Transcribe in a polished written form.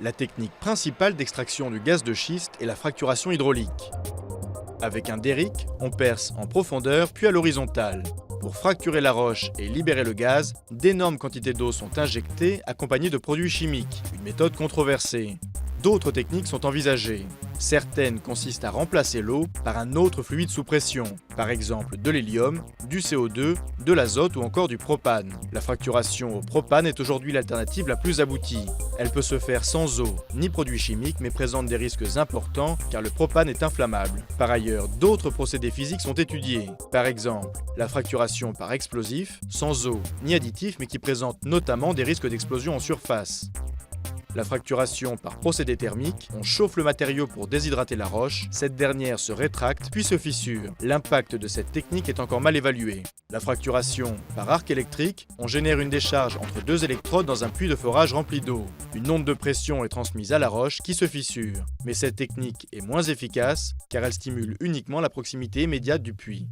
La technique principale d'extraction du gaz de schiste est la fracturation hydraulique. Avec un derrick, on perce en profondeur puis à l'horizontale. Pour fracturer la roche et libérer le gaz, d'énormes quantités d'eau sont injectées accompagnées de produits chimiques, une méthode controversée. D'autres techniques sont envisagées. Certaines consistent à remplacer l'eau par un autre fluide sous pression, par exemple de l'hélium, du CO2, de l'azote ou encore du propane. La fracturation au propane est aujourd'hui l'alternative la plus aboutie. Elle peut se faire sans eau ni produits chimiques mais présente des risques importants car le propane est inflammable. Par ailleurs, d'autres procédés physiques sont étudiés. Par exemple, la fracturation par explosif, sans eau ni additifs mais qui présente notamment des risques d'explosion en surface. La fracturation par procédé thermique, on chauffe le matériau pour déshydrater la roche, cette dernière se rétracte puis se fissure. L'impact de cette technique est encore mal évalué. La fracturation par arc électrique, on génère une décharge entre deux électrodes dans un puits de forage rempli d'eau. Une onde de pression est transmise à la roche qui se fissure. Mais cette technique est moins efficace car elle stimule uniquement la proximité immédiate du puits.